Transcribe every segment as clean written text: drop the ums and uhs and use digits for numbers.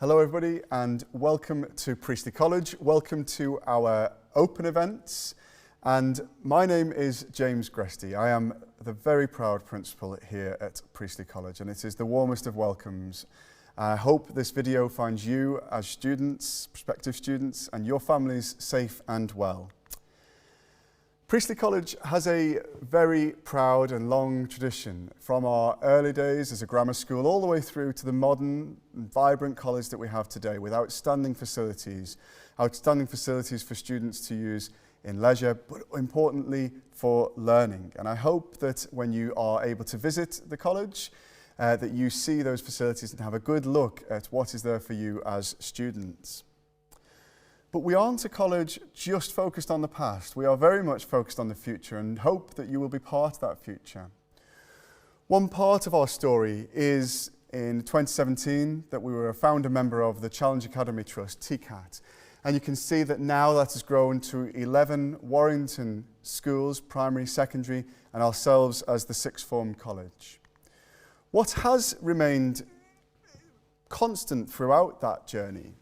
Hello everybody and welcome to Priestley College. Welcome to our open events, and my name is James Gresty. I am the very proud principal here at Priestley College, and it is the warmest of welcomes. I hope this video finds you as students, prospective students, and your families safe and well. Priestley College has a very proud and long tradition from our early days as a grammar school all the way through to the modern and vibrant college that we have today, with outstanding facilities for students to use in leisure, but importantly for learning. And I hope that when you are able to visit the college, that you see those facilities and have a good look at what is there for you as students. But we aren't a college just focused on the past. We are very much focused on the future and hope that you will be part of that future. One part of our story is in 2017 that we were a founder member of the Challenge Academy Trust, TCAT. And you can see that now that has grown to 11 Warrington schools, primary, secondary, and ourselves as the sixth form college. What has remained constant throughout that journey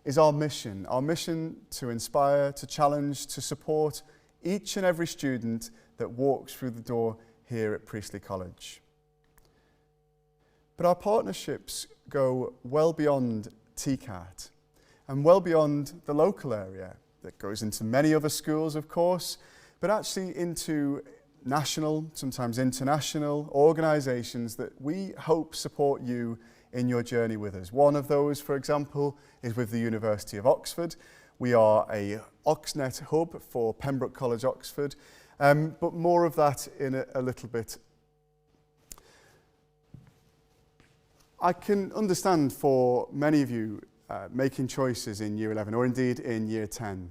is our mission to inspire, to challenge, to support each and every student that walks through the door here at Priestley College. But our partnerships go well beyond TCAT and well beyond the local area. That goes into many other schools, of course, but actually into national, sometimes international organisations that we hope support you in your journey with us. One of those, for example, is with the University of Oxford. We are a Oxnet hub for Pembroke College, Oxford, but more of that in a little bit. I can understand for many of you making choices in Year 11 or indeed in Year 10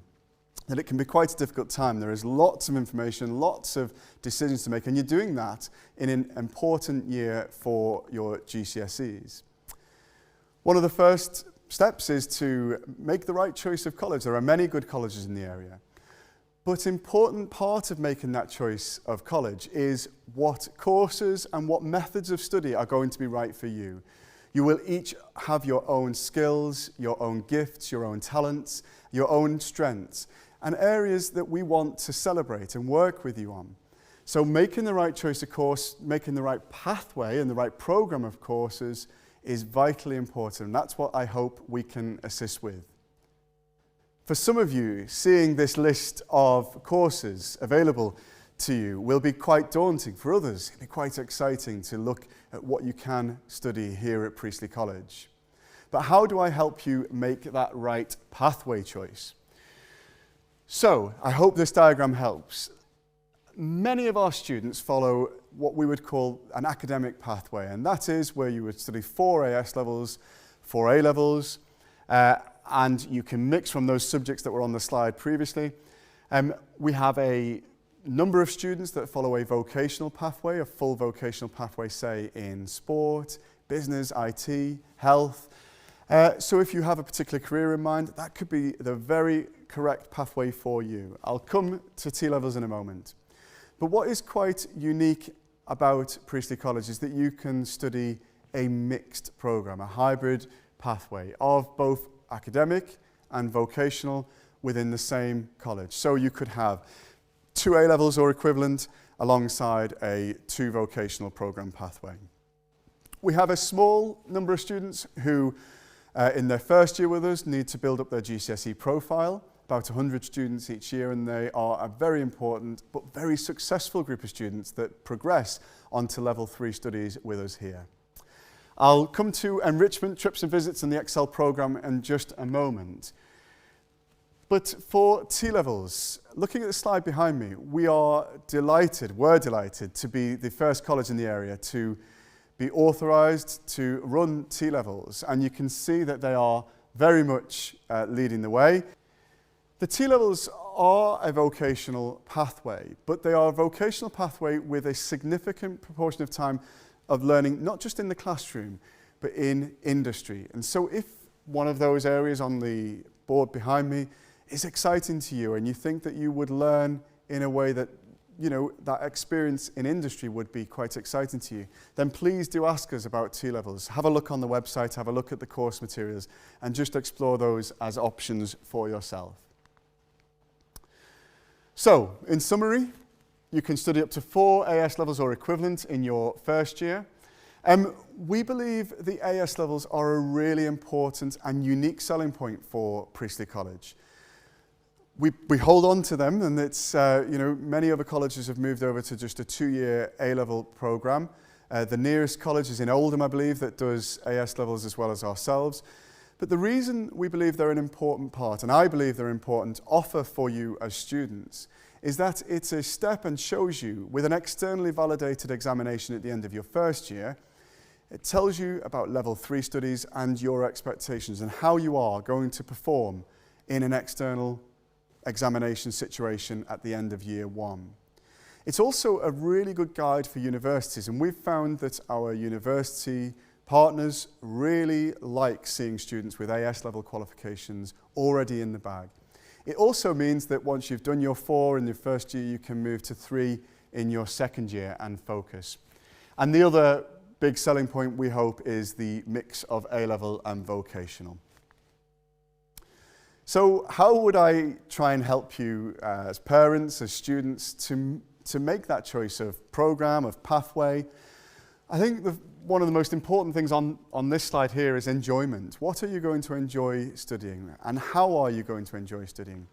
that it can be quite a difficult time. There is lots of information, lots of decisions to make, and you're doing that in an important year for your GCSEs. One of the first steps is to make the right choice of college. There are many good colleges in the area. But an important part of making that choice of college is what courses and what methods of study are going to be right for you. You will each have your own skills, your own gifts, your own talents, your own strengths, and areas that we want to celebrate and work with you on. So making the right choice of course, making the right pathway and the right program of courses is vitally important, and that's what I hope we can assist with. For some of you, seeing this list of courses available to you will be quite daunting. For others, it'll be quite exciting to look at what you can study here at Priestley College. But how do I help you make that right pathway choice? So, I hope this diagram helps. Many of our students follow what we would call an academic pathway, and that is where you would study 4 AS levels, 4 A levels, and you can mix from those subjects that were on the slide previously. We have a number of students that follow a vocational pathway, a full vocational pathway, say in sport, business, IT, health. So if you have a particular career in mind, that could be the very correct pathway for you. I'll come to T-levels in a moment. But what is quite unique about Priestley College is that you can study a mixed program, a hybrid pathway of both academic and vocational within the same college. So you could have 2 A-levels or equivalent alongside a 2 vocational program pathway. We have a small number of students who in their first year with us need to build up their GCSE profile, about 100 students each year, and they are a very important but very successful group of students that progress onto level 3 studies with us here. I'll come to enrichment, trips and visits and the Excel program in just a moment. But for T-levels, looking at the slide behind me, we're delighted to be the first college in the area to be authorised to run T-levels, and you can see that they are very much leading the way. The T-levels are a vocational pathway, but they are a vocational pathway with a significant proportion of time of learning, not just in the classroom, but in industry. And so if one of those areas on the board behind me is exciting to you and you think that you would learn in a way that that experience in industry would be quite exciting to you, then please do ask us about T-levels. Have a look on the website, have a look at the course materials, and just explore those as options for yourself. So, in summary, you can study up to 4 AS levels or equivalent in your first year. We believe the AS levels are a really important and unique selling point for Priestley College. We hold on to them, and it's, many other colleges have moved over to just a 2-year A-level program. The nearest college is in Oldham, I believe, that does AS levels as well as ourselves. But the reason we believe they're an important part, and I believe they're an important offer for you as students, is that it's a step and shows you, with an externally validated examination at the end of your first year, it tells you about level 3 studies and your expectations and how you are going to perform in an external examination situation at the end of year 1. It's also a really good guide for universities, and we've found that our university partners really like seeing students with AS level qualifications already in the bag. It also means that once you've done your 4 in your first year, you can move to 3 in your second year and focus. And the other big selling point, we hope, is the mix of A-level and vocational. So how would I try and help you as parents, as students, to make that choice of program, of pathway? I think one of the most important things on this slide here is enjoyment. What are you going to enjoy studying, and how are you going to enjoy studying?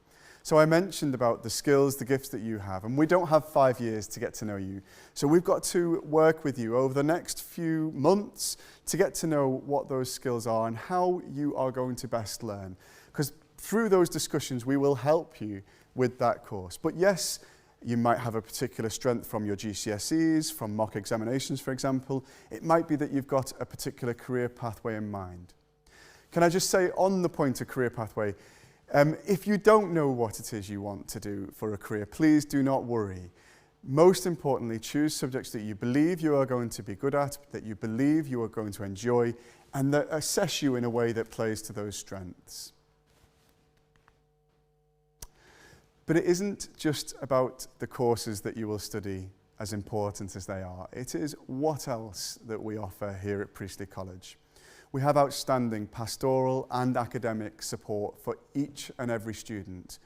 So I mentioned about the skills, the gifts that you have, and we don't have 5 years to get to know you. So we've got to work with you over the next few months to get to know what those skills are and how you are going to best learn. Because through those discussions, we will help you with that course. But yes, you might have a particular strength from your GCSEs, from mock examinations, for example. It might be that you've got a particular career pathway in mind. Can I just say, on the point of career pathway, if you don't know what it is you want to do for a career, please do not worry. Most importantly, choose subjects that you believe you are going to be good at, that you believe you are going to enjoy, and that assess you in a way that plays to those strengths. But it isn't just about the courses that you will study, as important as they are. It is what else that we offer here at Priestley College. We have outstanding pastoral and academic support for each and every student.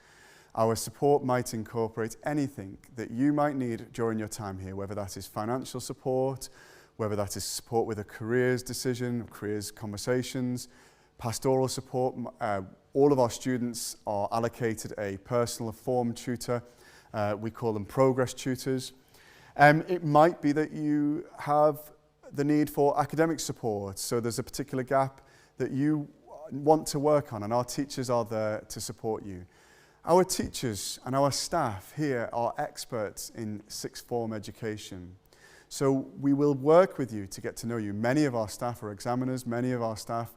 Our support might incorporate anything that you might need during your time here, whether that is financial support, whether that is support with a careers decision, careers conversations, pastoral support. All of our students are allocated a personal form tutor. We call them progress tutors. It might be that you have the need for academic support, so there's a particular gap that you want to work on, and our teachers are there to support you. Our teachers and our staff here are experts in sixth form education. So we will work with you to get to know you. Many of our staff are examiners, many of our staff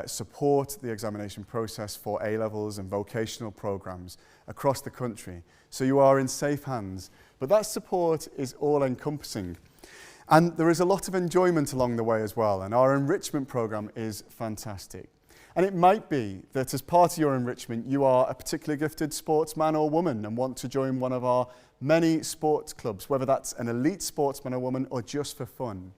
support the examination process for A-levels and vocational programs across the country. So you are in safe hands. But that support is all-encompassing. And there is a lot of enjoyment along the way as well, and our enrichment program is fantastic. And it might be that as part of your enrichment, you are a particularly gifted sportsman or woman and want to join one of our many sports clubs, whether that's an elite sportsman or woman or just for fun.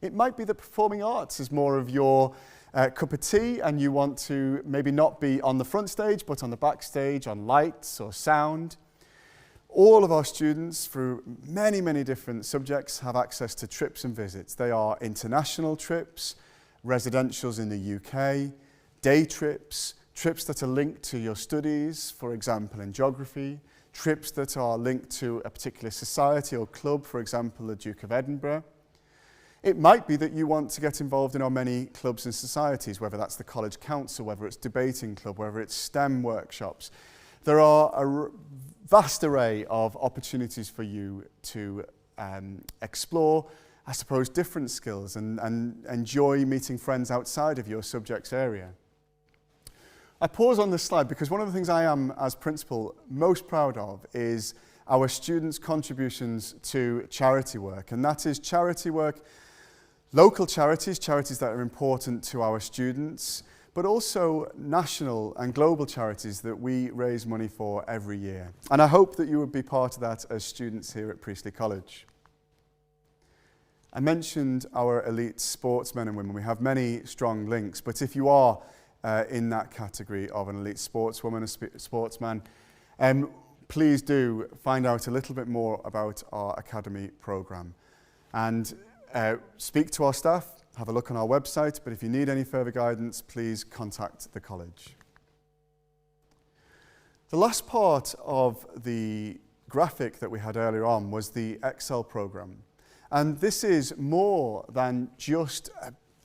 It might be that performing arts is more of your cup of tea, and you want to maybe not be on the front stage, but on the back stage, on lights or sound. All of our students, through many, many different subjects, have access to trips and visits. They are international trips, residentials in the UK, day trips, trips that are linked to your studies, for example, in geography, trips that are linked to a particular society or club, for example, the Duke of Edinburgh. It might be that you want to get involved in our many clubs and societies, whether that's the college council, whether it's debating club, whether it's STEM workshops. There are a vast array of opportunities for you to explore, I suppose, different skills and enjoy meeting friends outside of your subject's area. I pause on this slide because one of the things I am, as principal, most proud of is our students' contributions to charity work, and that is charity work, local charities, charities that are important to our students, but also national and global charities that we raise money for every year. And I hope that you would be part of that as students here at Priestley College. I mentioned our elite sportsmen and women. We have many strong links, but if you are in that category of an elite sportswoman, a sportsman, please do find out a little bit more about our academy programme and speak to our staff, have a look on our website, but if you need any further guidance, please contact the college. The last part of the graphic that we had earlier on was the Excel programme. And this is more than just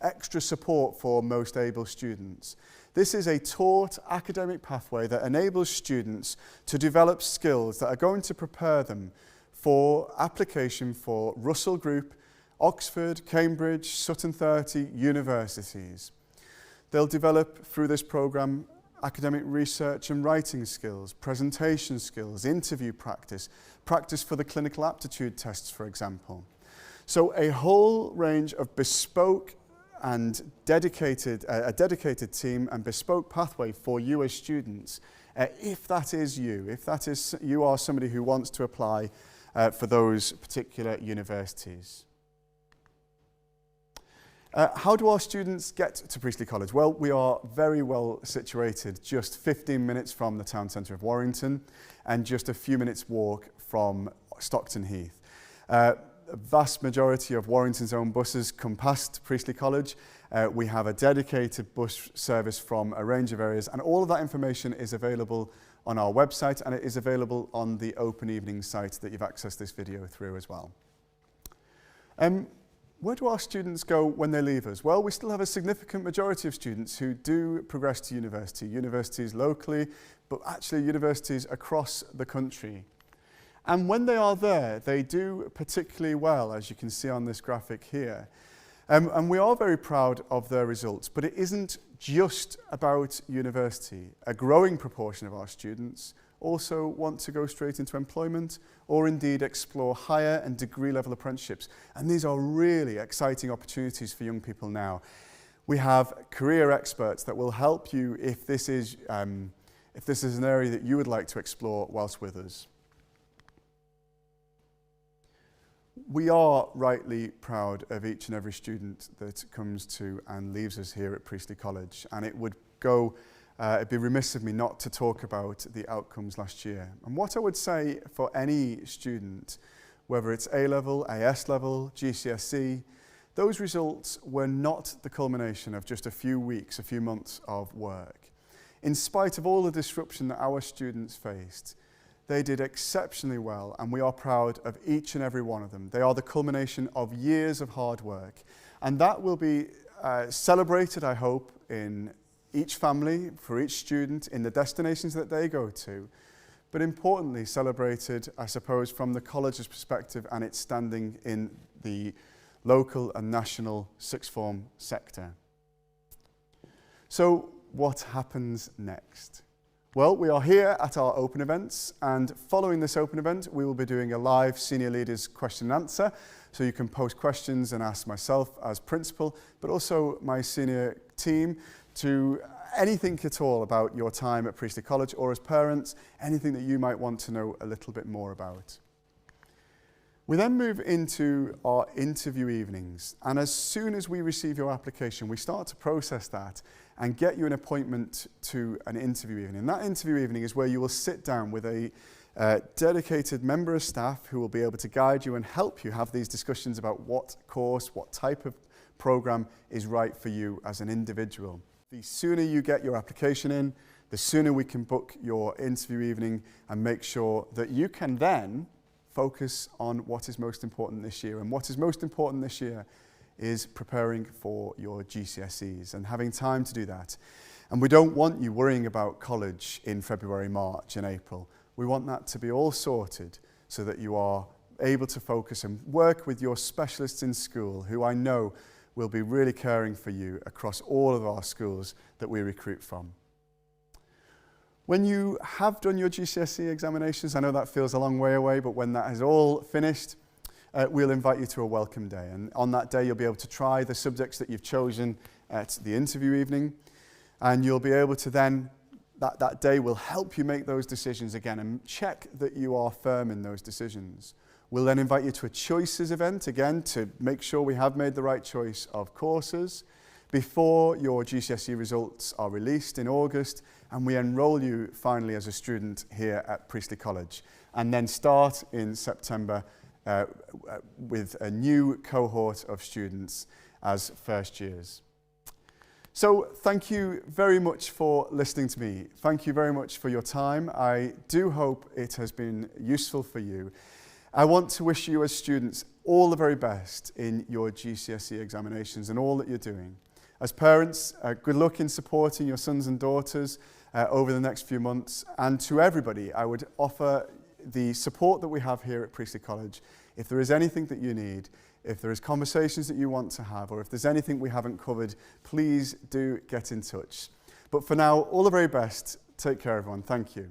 extra support for most able students. This is a taught academic pathway that enables students to develop skills that are going to prepare them for application for Russell Group, Oxford, Cambridge, Sutton 30 universities. They'll develop through this programme academic research and writing skills, presentation skills, interview practice, practice for the clinical aptitude tests, for example. So a whole range of bespoke and a dedicated team and bespoke pathway for you as students, if that is you, you are somebody who wants to apply for those particular universities. How do our students get to Priestley College? Well, we are very well situated, just 15 minutes from the town centre of Warrington and just a few minutes walk from Stockton Heath. A vast majority of Warrington's own buses come past Priestley College. We have a dedicated bus service from a range of areas, and all of that information is available on our website, and it is available on the Open Evening site that you've accessed this video through as well. Where do our students go when they leave us? Well, we still have a significant majority of students who do progress to university, universities locally, but actually universities across the country. And when they are there, they do particularly well, as you can see on this graphic here. And we are very proud of their results, but it isn't just about university. A growing proportion of our students also want to go straight into employment or indeed explore higher and degree level apprenticeships. And these are really exciting opportunities for young people now. We have career experts that will help you if this is an area that you would like to explore whilst with us. We are rightly proud of each and every student that comes to and leaves us here at Priestley College, and it'd be remiss of me not to talk about the outcomes last year. And what I would say for any student, whether it's A-level, AS level, GCSE, those results were not the culmination of just a few weeks, a few months of work. In spite of all the disruption that our students faced, they did exceptionally well, and we are proud of each and every one of them. They are the culmination of years of hard work, and that will be celebrated, I hope, in each family, for each student, in the destinations that they go to, but importantly celebrated, I suppose, from the college's perspective and its standing in the local and national sixth form sector. So what happens next? Well, we are here at our open events, and following this open event, we will be doing a live senior leaders question and answer. So you can post questions and ask myself as principal, but also my senior team to anything at all about your time at Priestley College, or as parents, anything that you might want to know a little bit more about. We then move into our interview evenings, and as soon as we receive your application, we start to process that and get you an appointment to an interview evening. And that interview evening is where you will sit down with a dedicated member of staff who will be able to guide you and help you have these discussions about what course, what type of programme is right for you as an individual. The sooner you get your application in, the sooner we can book your interview evening and make sure that you can then focus on what is most important this year. And what is most important this year is preparing for your GCSEs and having time to do that. And we don't want you worrying about college in February, March and April. We want that to be all sorted so that you are able to focus and work with your specialists in school, who I know will be really caring for you across all of our schools that we recruit from. When you have done your GCSE examinations, I know that feels a long way away, but when that is all finished, we'll invite you to a welcome day. And on that day, you'll be able to try the subjects that you've chosen at the interview evening. And you'll be able to then, that day will help you make those decisions again and check that you are firm in those decisions. We'll then invite you to a choices event, again, to make sure we have made the right choice of courses before your GCSE results are released in August, and we enrol you finally as a student here at Priestley College, and then start in September with a new cohort of students as first years. So thank you very much for listening to me. Thank you very much for your time. I do hope it has been useful for you. I want to wish you as students all the very best in your GCSE examinations and all that you're doing. As parents, good luck in supporting your sons and daughters over the next few months. And to everybody, I would offer the support that we have here at Priestley College. If there is anything that you need, if there is conversations that you want to have, or if there's anything we haven't covered, please do get in touch. But for now, all the very best. Take care, everyone. Thank you.